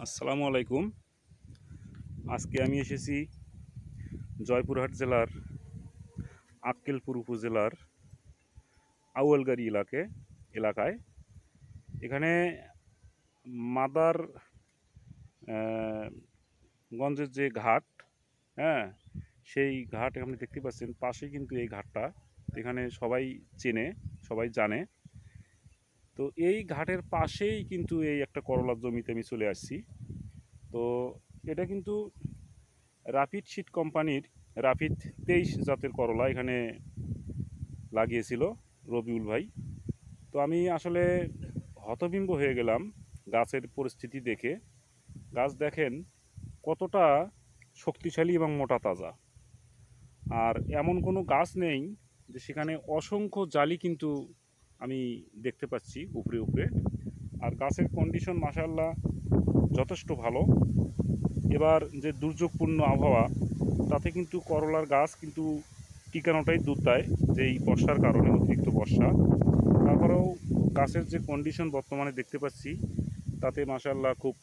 আসসালামু আলাইকুম। আজকে আমি এসেছি জয়পুরহাট জেলার আক্কেলপুর উপজেলার আউয়ালগাড়ি এলাকায়। এখানে মাদার গঞ্জের যে ঘাট, হ্যাঁ, সেই ঘাট আপনি দেখতে পাচ্ছেন। পাশেই কিন্তু এই ঘাটটা, এখানে সবাই চেনে, সবাই জানে। তো এই ঘাটের পাশেই কিন্তু এই একটা করলার জমিতে আমি চলে আসছি। তো এটা কিন্তু রাফিড সিড কোম্পানির রাফিড 23 জাতের করলা এখানে লাগিয়েছিল রবিউল ভাই। তো আমি আসলে হতবিম্ব হয়ে গেলাম গাছের পরিস্থিতি দেখে। গাছ দেখেন কতটা শক্তিশালী এবং মোটা তাজা। আর এমন কোনো গাছ নেই যে সেখানে অসংখ্য জালি কিন্তু আমি দেখতে পাচ্ছি উপরে উপরে। আর গাছের কন্ডিশন মাশাআল্লাহ যথেষ্ট ভালো। এবার যে দুর্যোগপূর্ণ আবহাওয়া, তাতে কিন্তু করলার গাছ কিন্তু টিকানোটাই দুধ দেয়, যে এই বর্ষার কারণে, অতিরিক্ত বর্ষা। তারপরেও গাছের যে কন্ডিশন বর্তমানে দেখতে পাচ্ছি, তাতে মাশাআল্লাহ খুব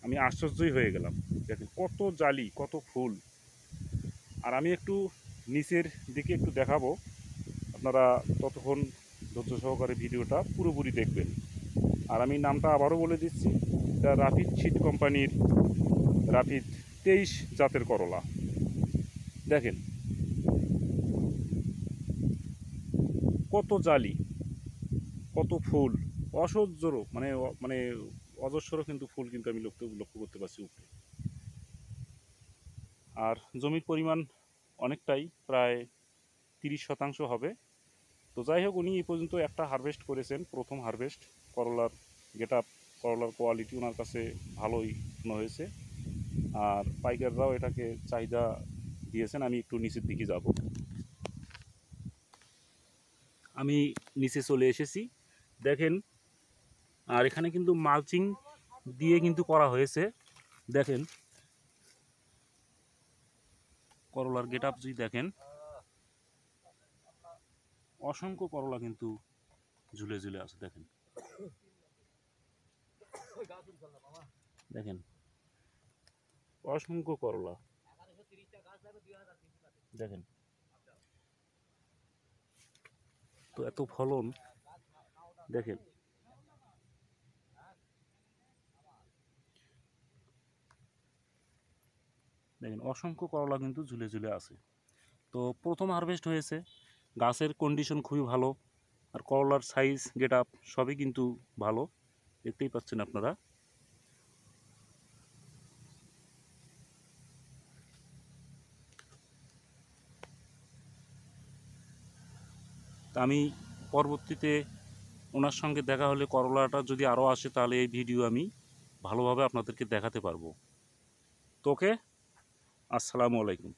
আমি আশ্চর্যই হয়ে গেলাম। দেখেন কত জালি, কত ফুল। আর আমি একটু নিচের দিকে একটু দেখাবো, আপনারা ততক্ষণ ধৈর্য সহকারে ভিডিওটা পুরোপুরি দেখবেন। আর আমি নামটা আবারও বলে দিচ্ছি, এটা রাফিড সিড কোম্পানির রাফিড 23 জাতের করলা। দেখেন কত জালি, কত ফুল, অসহ্য মানে মানে অজস্র কিন্তু ফুল কিন্তু আমি লক্ষ্য করতে পারছি উপরে। আর জমির পরিমাণ অনেকটাই, প্রায় 30% হবে। তো যাই হোক, উনি এই পর্যন্ত একটা হারভেস্ট করেছেন, প্রথম হারভেস্ট। করলার গেট আপ, করলার কোয়ালিটি ওনার কাছে ভালোই মনে হয়েছে। আর পাইকাররাও এটাকে চাহিদা দিয়েছেন। আমি একটু নিচের দিকে যাব। আমি নিচে চলে এসেছি, দেখেন। আর এখানে কিন্তু মালচিং দিয়ে কিন্তু করা হয়েছে। দেখেন করলার গেট আপ যদি দেখেন, অসংখ্য করলা কিন্তু ঝুলে ঝুলে আছে। দেখেন দেখেন অসংখ্য করলা। দেখেন তো এত ফলন। দেখেন দেখেন অসংখ্য করলা কিন্তু ঝুলে ঝুলে আছে। তো প্রথম হারভেস্ট হয়েছে, গাছের কন্ডিশন খুবই ভালো। আর করলার সাইজ, গেট আপ সবই কিন্তু ভালো, দেখতেই পাচ্ছেন আপনারা। তা আমি পরবর্তীতে ওনার সঙ্গে দেখা হলে, করলাটা যদি আরও আসে, তাহলে এই ভিডিও আমি ভালোভাবে আপনাদেরকে দেখাতে পারবো। তোকে আসসালামু আলাইকুম।